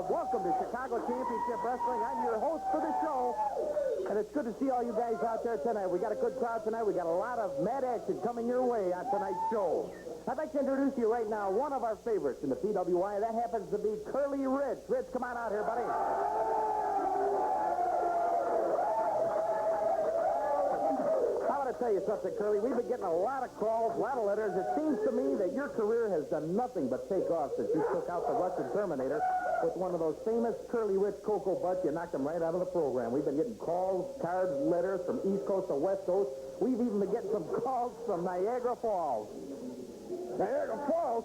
Welcome to Chicago Championship Wrestling. I'm your host for the show, and it's good to see all you guys out there tonight. We got a good crowd tonight. We got a lot of mad action coming your way on tonight's show. I'd like to introduce you right now one of our favorites in the PWI. That happens to be Curly Rich. Rich, come on out here, buddy. I tell you something, Curly. We've been getting a lot of calls, a lot of letters. It seems to me that your career has done nothing but take off since you took out the Russian Terminator with one of those famous Curly Rich Cocoa Butts. You knocked them right out of the program. We've been getting calls, cards, letters from East Coast to West Coast. We've even been getting some calls from Niagara Falls. Niagara Falls?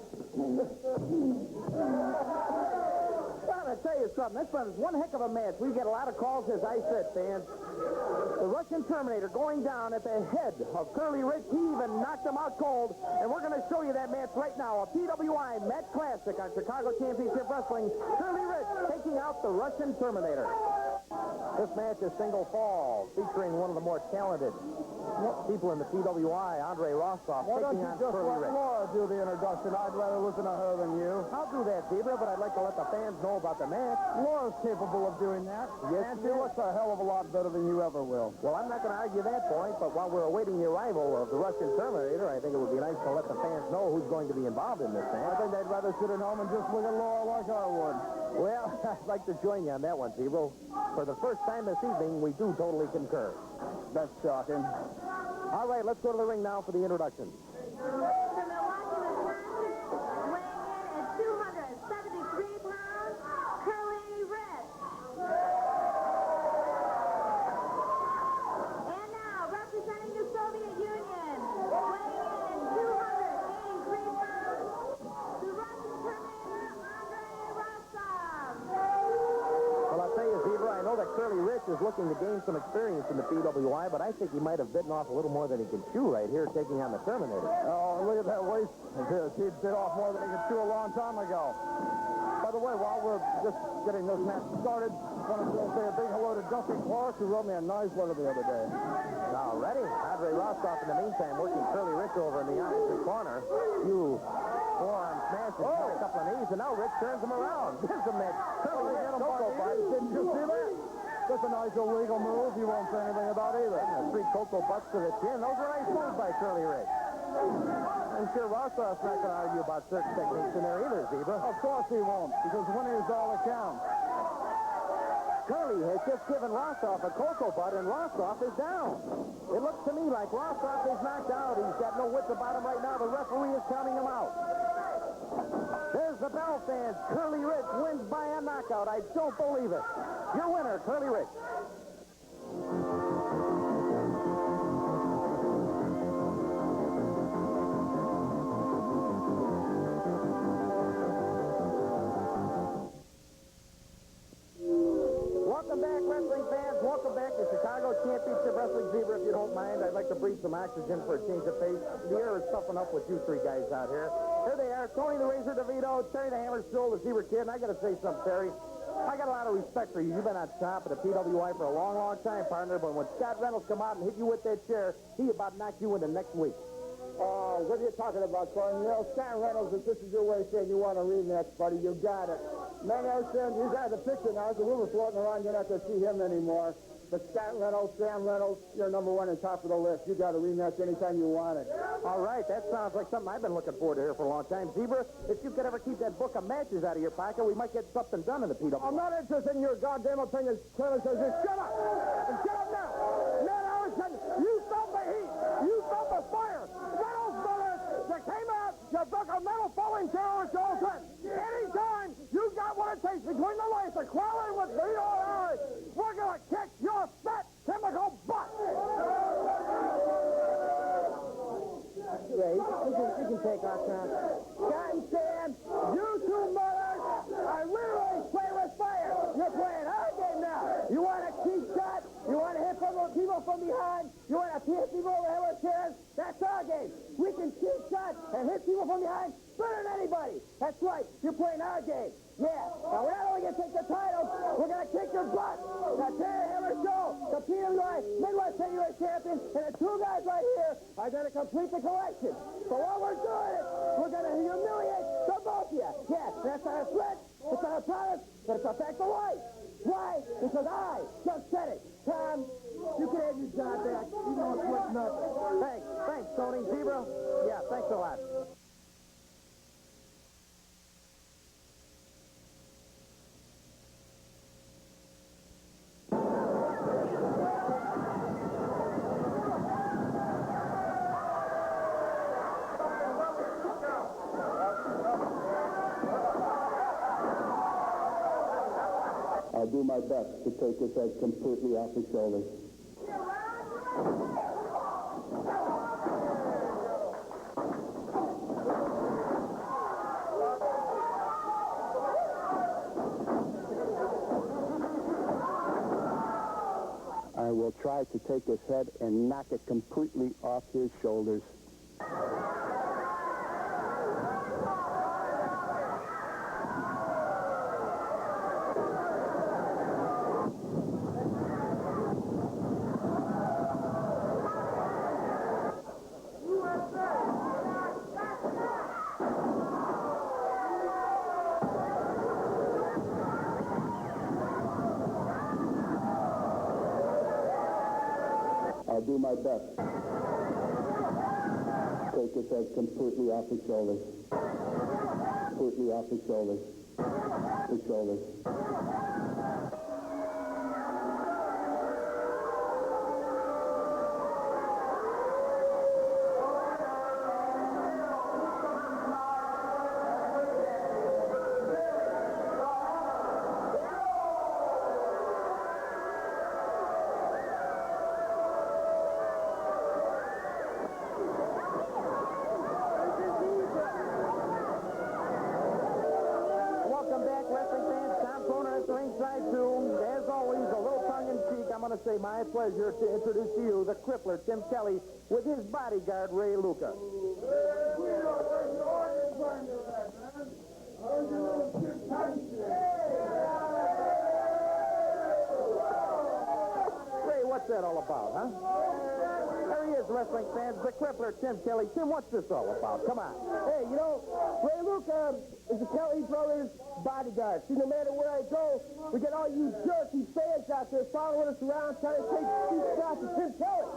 Well, I tell you something. This one's one heck of a match. We get a lot of calls, as I said, fans. The Russian Terminator going down at the head of Curly Rich. He even knocked him out cold. And we're going to show you that match right now. A PWI match classic on Chicago Championship Wrestling. Curly Rich taking out the Russian Terminator. This match is single fall, featuring one of the more talented people in the PWI, Andrei Rostov, taking on Curly Rich. Laura do the introduction. I'd rather listen to her than you. I'll do that, Zebra, but I'd like to let the fans know about the match. Laura's capable of doing that. Yes, and she looks a hell of a lot better than you ever will. Well, I'm not going to argue that point, but while we're awaiting the arrival of the Russian Terminator, I think it would be nice to let the fans know who's going to be involved in this match. I think they'd rather sit at home and just look at Laura like I would. Well, I'd like to join you on that one, Zebra. For the first time this evening, we do totally concur. That's shocking. All right, let's go to the ring now for the introduction. From Milwaukee, Wisconsin, weighing in at 273 pounds, Curly Rich. And now, representing the Soviet Union, weighing in at 283 pounds, the Russian Terminator, Andrei Rostov. Well, I'll tell you, Zebra, I know that Curly Rich is looking to gain some experience in the PWI, but I think he might have bitten off a little more than he can chew right here, taking on the Terminator. Oh, look at that waist. He bit off more than he could chew a long time ago. By the way, while we're just getting this match started, I want to say a big hello to Duffy Clark, who wrote me a nice letter the other day. All righty. Andrei Rostov, in the meantime, working Curly Rich over in the opposite corner. You forearm smashes, a couple of knees, and now Rich turns him around. Gives him that Curly Rich Cocoa Butt. Didn't you see that? That's a nice illegal move you won't say anything about either. And 3 Cocoa Butts to the chin. Those are nice moves by Curly Rich. I'm sure Rostov's not going to argue about certain techniques in there either, Zebra. Of course he won't, because winning is all that counts. Curly has just given Rostov a Cocoa Butt, and Rostov is down. It looks to me like Rostov is knocked out. He's got no wits about him right now. The referee is counting him out. There's the bell, fans. Curly Rich wins by a knockout. I don't believe it. Your winner, Curly Rich. Welcome back, wrestling fans. Welcome back to Chicago Championship Wrestling. Zebra, if you don't mind, I'd like to breathe some oxygen for a change of pace. The air is toughen up with you three guys out here. Here they are, Tony the Razor Devito, Terry the Hammer Scholl, the Zebra Kid. And I got to say something, Terry. I got a lot of respect for you. You've been on top of the PWI for a long, long time, partner. But when Scott Reynolds come out and hit you with that chair, he about knocked you into next week. What are you talking about, Corey? You know, Scott Reynolds, if this is your way of saying you want to rematch, buddy, you got it. Man, you got the picture now, so we were floating around. You're not going to see him anymore. But Scott Reynolds, Sam Reynolds, you're number one and top of the list. You got a rematch anytime you want it. All right, that sounds like something I've been looking forward to here for a long time. Zebra, if you could ever keep that book of matches out of your pocket, we might get something done in the Pete. I'm not interested in your goddamn opinions. Clemens says, shut up! And shut up now! Matt Harrison, you felt the heat! You felt the fire! Reynolds brothers, you came out, you took a metal falling terrorist Olsen. Anytime you got what it takes between the legs to crawl in with Devito Harris, we're gonna kick your fat, chemical butt! Yeah, you can take our time. Scott and Sam, you two mothers are literally playing with fire. You're playing our game now. You want a cheap shot? You want to hit people from behind? You want to hit people over the head with chairs? That's our game. We can cheap shots and hit people from behind better than anybody. That's right. You're playing our game. Yeah. Now, we're not only going to take the title, we're going to kick your butt. Now, Terry Scholl, the PWI Midwest Heavyweight Champion, and the two guys right here are going to complete the collection. So what we're doing is we're going to humiliate the both of you. Yes, that's not a threat, it's not a promise, but it's a fact of life. Why? Because I just said it. Tom, you can have your job back. You know it's worth nothing. Thanks, Tony. Zebra? Yeah, thanks a lot. I'll do my best to take his head completely off his shoulders. I will try to take his head and knock it completely off his shoulders. I'll do my best. Take his head completely off his shoulders. Completely off his shoulders. His shoulders. Say my pleasure to introduce to you the crippler, Tim Kelly, with his bodyguard, Ray Luca. Ray, what's that all about, huh? There he is, wrestling fans, the crippler, Tim Kelly. Tim, what's this all about? Come on. Hey, you know, Ray Luca is the Kelly brothers' bodyguard. See, no matter where I go, we get all you jerky fans out there following us around trying to take cheap shots at Tim Kelly.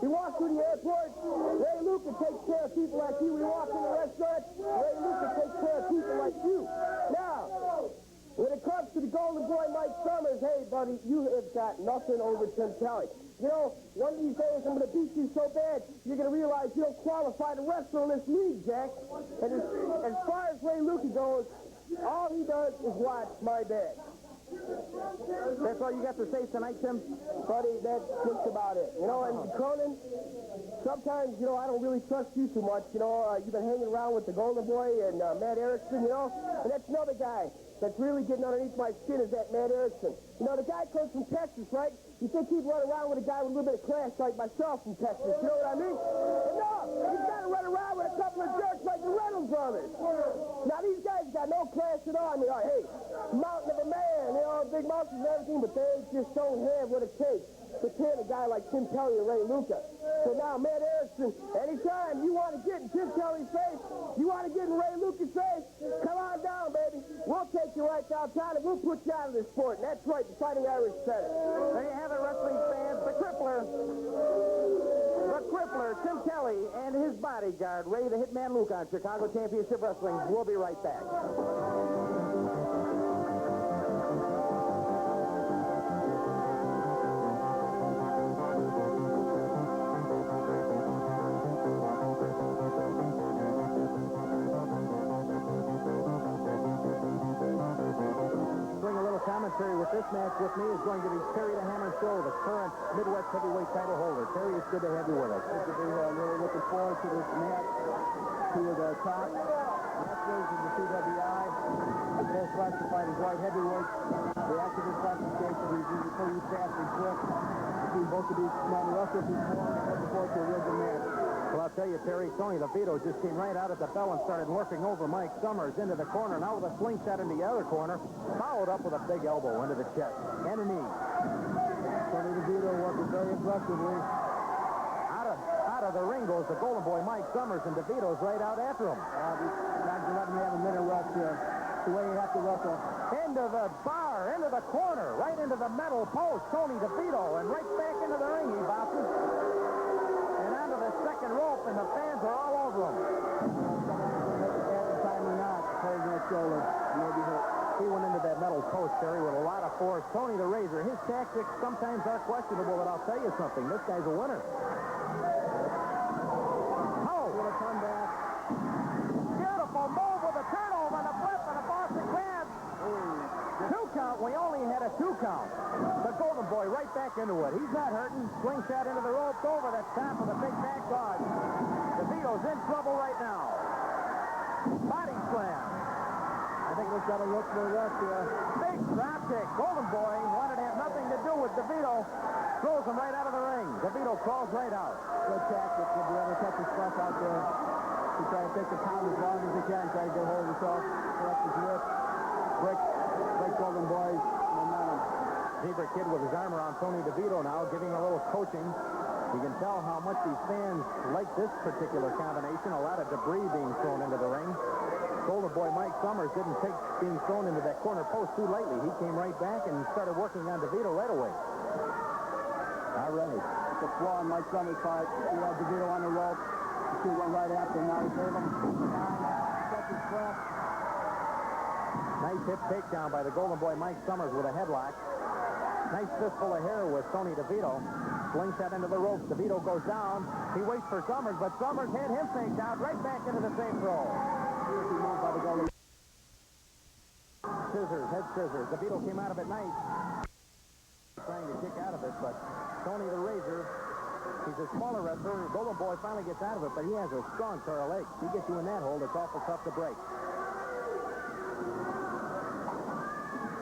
We walk through the airport, Ray Luca takes care of people like you. We walk in the restaurant, Ray Luca takes care of people like you. Now, when it comes to the golden boy Mike Summers, hey, buddy, you have got nothing over Tim Kelly. You know, one of these days I'm going to beat you so bad, you're going to realize you don't qualify to wrestle in this league, Jack. And as far as Ray Luca goes, all he does is watch my dad. That's all you got to say tonight, Tim? Buddy, that's just about it. You know, and Cronin, sometimes, you know, I don't really trust you too much. You know, you've been hanging around with the Golden Boy and Matt Erickson, you know, and that's another guy that's really getting underneath my skin is that Matt Erickson. You know, the guy comes from Texas, right? You think he'd run around with a guy with a little bit of class like myself from Texas, you know what I mean? But no, he's got to run around with a couple of jerks like the Reynolds brothers. Now, these guys got no class at all. I mean, hey, mountain of a man, you know, big mountains and everything, but they just don't have what it takes to pin a guy like Tim Kelly or Ray Luca. So now, Matt Erickson, anytime you want to get in Tim Kelly's face, you want to get in Ray Luca's face, come on down, baby. We'll take you right downtown and we'll put you out of this sport. And that's right, the Fighting Irish Center. There you have it, wrestling for Tim Kelly and his bodyguard, Ray the Hitman Luca, on Chicago Championship Wrestling. We'll be right back. Commentary with this match with me is going to be Terry the Hammer Scholl, the current Midwest heavyweight title holder. Terry, it's good to have you with us. Good to be here. I'm really looking forward to this match. Two of the top wrestlers in the PWI. They're both classified as light heavyweights. The activist classification is usually pretty fast and quick. I've seen both of these men wrestle before. I'm looking forward to a real good match. Well, I'll tell you, Terry, Tony Devito just came right out at the bell and started working over Mike Summers into the corner. Now with a slingshot in the other corner, followed up with a big elbow into the chest and a knee. Tony Devito working very aggressively. Out of the ring goes the Golden Boy Mike Summers, and Devito's right out after him. These guys are letting me have a minute rest here. It's the way you have to wrestle. Into the bar, into the corner, right into the metal post. Tony Devito, and right back into the ring he bounces. And onto the second rope, and the fans are all over him. At the time or not, Terry's going to shoulder. Maybe hit. He went into that metal post, Terry, with a lot of force. Tony the Razor, his tactics sometimes are questionable, but I'll tell you something. This guy's a winner. Oh! With a comeback. Beautiful move with a turnover and a flip and a Boston Crab. 2 count. We only had a 2 count. The Golden Boy right back into it. He's not hurting. Slingshot into the ropes over the top of the big back guard. DeVito's in trouble right now. Body slam. I think we've got to look for the rest here. Big drop kick. Golden Boy wanted to have nothing to do with DeVito. Throws him right out of the ring. DeVito crawls right out. Good tactic. If you ever catch his stuff out there, to try to take the count as long as he can, try to get hold of himself, correct his wrist, break Golden Boy's momentum. Zebra Kid with his arm around Tony DeVito now, giving a little coaching. You can tell how much these fans like this particular combination. A lot of debris being thrown into the ring. Golden Boy Mike Summers didn't take being thrown into that corner post too lightly. He came right back and started working on DeVito right away. All right. It's a flaw in Mike Summers' fight. He had DeVito on the rope. The two went right after him. Now he gave him 9 seconds left. Nice hip takedown by the Golden Boy Mike Summers with a headlock. Nice fistful of hair with Tony DeVito. Slingshot into the ropes. DeVito goes down. He waits for Summers, but Summers had him faked out right back into the same throw. By the Golden. Scissors, head scissors. DeVito came out of it nice. Trying to kick out of it, but Tony the Razor, he's a smaller wrestler. Golden Boy finally gets out of it, but he has a strong pair of legs. He gets you in that hold, it's awful tough to break.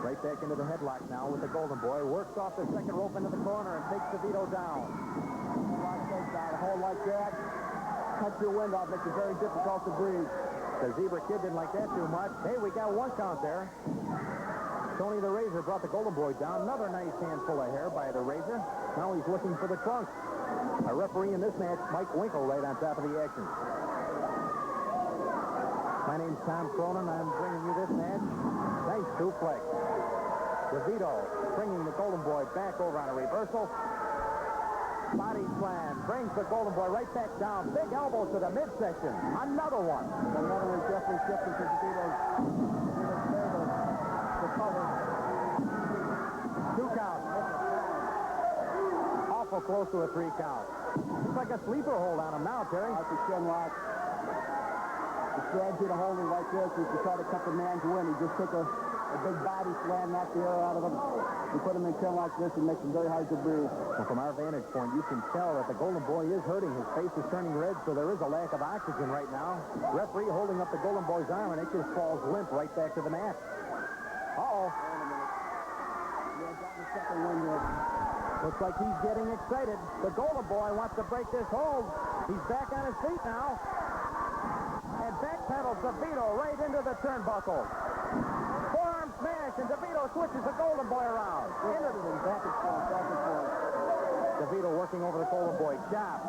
Right back into the headlock now with the Golden Boy. Works off the second rope into the corner and takes DeVito down. A hold like that, cuts your wind off, makes it very difficult to breathe. The Zebra Kid didn't like that too much. Hey, we got 1 count there. Tony the Razor brought the Golden Boy down. Another nice handful of hair by the Razor. Now he's looking for the trunk. Our referee in this match, Mike Winkle, right on top of the action. My name's Tom Cronin. I'm bringing you this match. Nice suplex. DeVito bringing the Golden Boy back over on a reversal. Body slam. Brings the Golden Boy right back down. Big elbow to the midsection. Another one. The letter is definitely shifting to DeVito's favor. The cover. 2 counts. Awful close to a 3 count. Looks like a sleeper hold on him now, Terry. That's a chin lock. The strategy to hold him like this is to try to cut the man's win. He just took a big body slam, knocked the air out of him. You put him in chin like this, it makes him very hard to breathe. Well, from our vantage point, you can tell that the Golden Boy is hurting. His face is turning red, so there is a lack of oxygen right now. Referee holding up the Golden Boy's arm, and it just falls limp right back to the mat. Uh-oh. Looks like he's getting excited. The Golden Boy wants to break this hold. He's back on his feet now. And backpedals DeVito right into the turnbuckle. Forearm smash, and DeVito switches the Golden Boy around. Back and forth. DeVito working over the Golden Boy. Chop.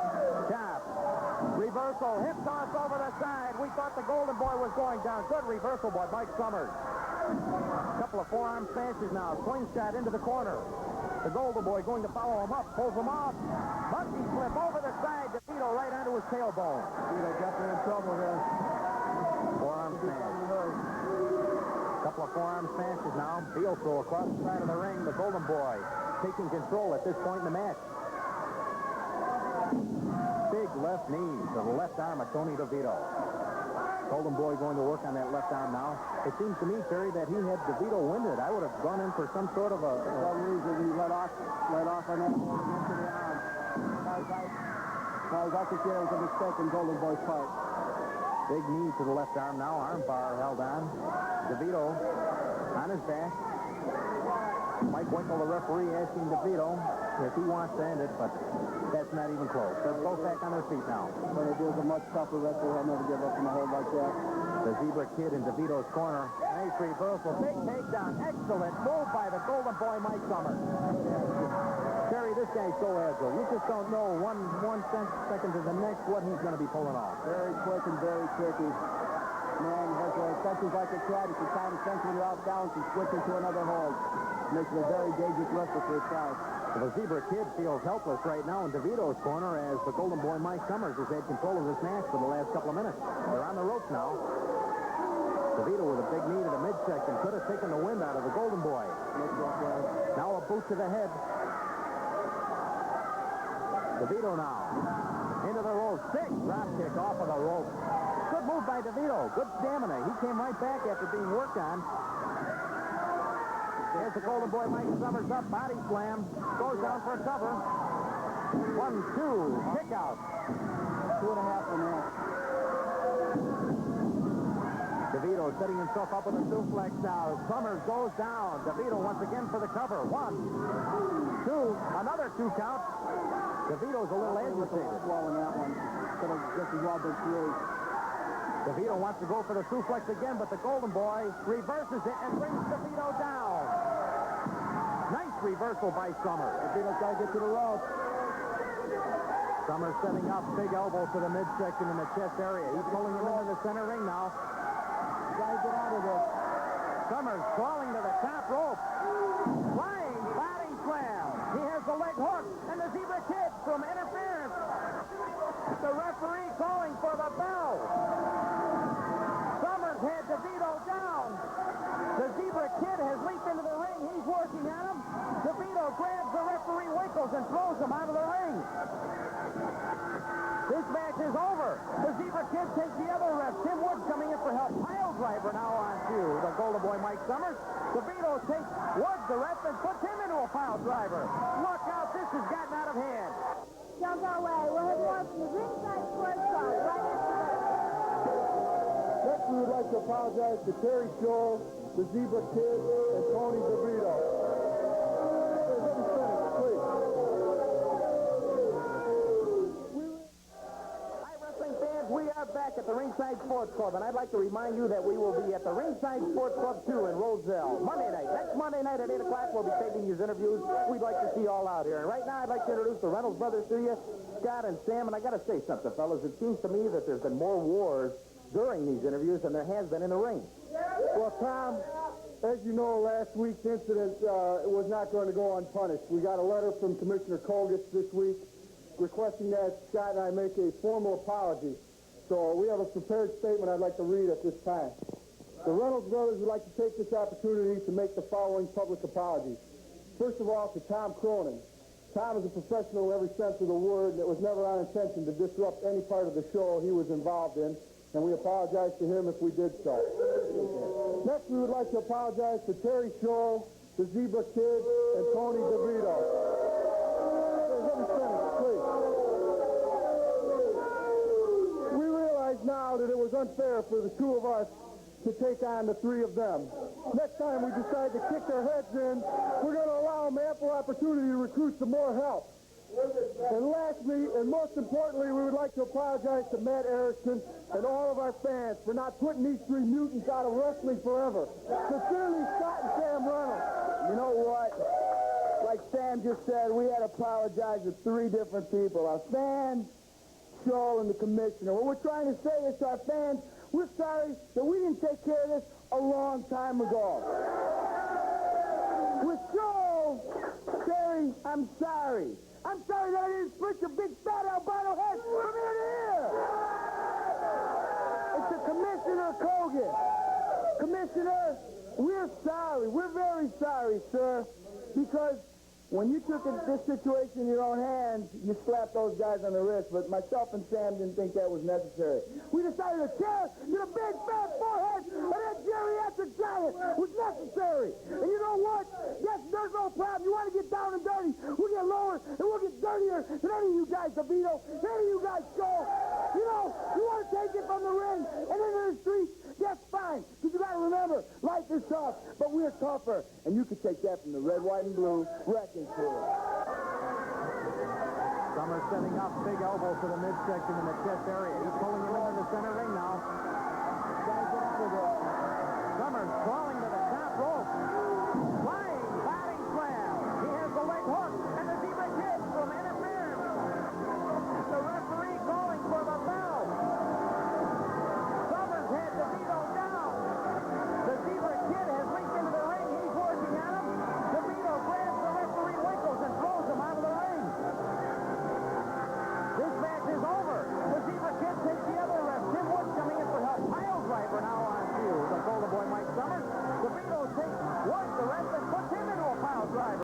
Reversal. Hip toss over the side. We thought the Golden Boy was going down. Good reversal by Mike Summers. A couple of forearm smashes now. Slingshot into the corner. The Golden Boy going to follow him up, pulls him off. Monkey flip over the side. DeVito right onto his tailbone. They got them in trouble here. Forearm smash. Couple of forearm smashes now. Heel throw across the side of the ring. The Golden Boy taking control at this point in the match. Big left knee to the left arm of Tony DeVito. Golden Boy going to work on that left arm now. It seems to me, Terry, that he had DeVito winded. I would have gone in for some sort of a... For some reason, he let off on that ball into the arm. As far as I could see, it was a mistake on Golden Boy's part. Big knee to the left arm now. Arm bar held on. DeVito on his back. Mike Winkle, the referee, asking DeVito if he wants to end it, but that's not even close. They're both back on their feet now. But it is a much tougher wrestler. I'll never give up from a hold like that. The Zebra Kid in DeVito's corner. Nice reversal. Big takedown. Excellent move by the Golden Boy, Mike Summers. Terry, this guy's so agile. You just don't know one second to the next what he's going to be pulling off. Very quick and very tricky. Man, has senses like a cat. He can kind of sense when you're out down and switch into another hold. Makes it a very dangerous wrestler for his size. The Zebra Kid feels helpless right now in DeVito's corner as the Golden Boy, Mike Summers, has had control of this match for the last couple of minutes. They're on the ropes now. DeVito with a big knee to the midsection could have taken the wind out of the Golden Boy. Now a boot to the head. DeVito now. Into the rope. Sick drop kick off of the rope. Good move by DeVito. Good stamina. He came right back after being worked on. Here's the Golden Boy, Mike Summers up. Body slam. Goes down for a cover. 1, 2. Kick out. 2.5 for that. DeVito setting himself up with a suplex now. Summers goes down. DeVito once again for the cover. 1, 2. Another 2 count. DeVito's a little agitated. Swallowing that one. Could have just as well been 3. DeVito wants to go for the suplex again, but the Golden Boy reverses it and brings DeVito down. Nice reversal by Summers. DeVito's got to get to the rope. Summers setting up, big elbow to the midsection in the chest area. He's pulling him into the center ring now. Got to get out of this. Summers crawling to the top rope. Flying body slam. He has the leg hook, and the Zebra Kid from interference. The referee calling for the bell. Summers had DeVito down. The Zebra Kid has leaped into the ring. He's working at him. DeVito grabs the referee Winkles and throws him out of the ring. This match is over. The Zebra Kid takes the other ref. Tim Wood coming in for help. Pile driver now on to the Golden Boy, Mike Summers. DeVito takes Wood, the ref, and puts him into a pile driver. Look out, this has gotten out of hand. Don't go away. We'll have more from the Ringside Sports Club right after this. Next, we would like to apologize to Terry Scholl, the Zebra Kid, and Tony DeVito. Hey, let me finish, please. Hi, wrestling fans. We are back at the Ringside Sports Club, and I'd like to remind you that we will be at the Ringside Sports Club 2 in Roselle Monday night. Next Monday night at 8 o'clock, we'll be taking these interviews. We'd like to see you all out here. And right now, I'd like to introduce the Reynolds brothers to you, Scott and Sam. And I got to say something, fellas. It seems to me that there's been more wars during these interviews than there has been in the ring. Well, Tom, as you know, last week's incident was not going to go unpunished. We got a letter from Commissioner Colgis this week requesting that Scott and I make a formal apology. So we have a prepared statement I'd like to read at this time. The Reynolds brothers would like to take this opportunity to make the following public apologies. First of all, to Tom Cronin. Tom is a professional in every sense of the word, and it was never our intention to disrupt any part of the show he was involved in, and we apologize to him if we did so. Next, we would like to apologize to Terry Scholl, the Zebra Kid, and Tony DeVito. Let me finish, please. We realize now that it was unfair for the two of us to take on the three of them. Next time we decide to kick their heads in, we're going to allow them ample opportunity to recruit some more help. And lastly, and most importantly, we would like to apologize to Matt Erickson and all of our fans for not putting these three mutants out of wrestling forever. Sincerely, Scott and Sam Reynolds. You know what? Like Sam just said, we had to apologize to three different people. Our fans, Scholl, and the commissioner. What we're trying to say is to our fans, we're sorry that we didn't take care of this a long time ago. With Scholl, Terry Terry, I'm sorry. I'm sorry that I didn't split your big fat albino head from ear to ear. It's the Commissioner Kogan. Commissioner, we're sorry. We're very sorry, sir, because when you took this situation in your own hands, you slapped those guys on the wrist, but myself and Sam didn't think that was necessary. We decided to tear your big fat forehead of that geriatric giant was necessary. And you know what? Yes, there's no problem. You want to get down and dirty, we'll get lower, and we'll get dirtier than any of you guys, Devito, any of you guys, Scholl. You know, you want to take it from the ring and into the streets, that's fine. Because you got to remember, life is tough, but we're tougher. And you can take that from the red, white, and blue wrecking crew. Summers setting up big elbow for the midsection in the chest area. He's pulling him into the center ring now. Gotta get out of there. Summers crawling to the top rope. Flying, batting slam. He has the leg hook.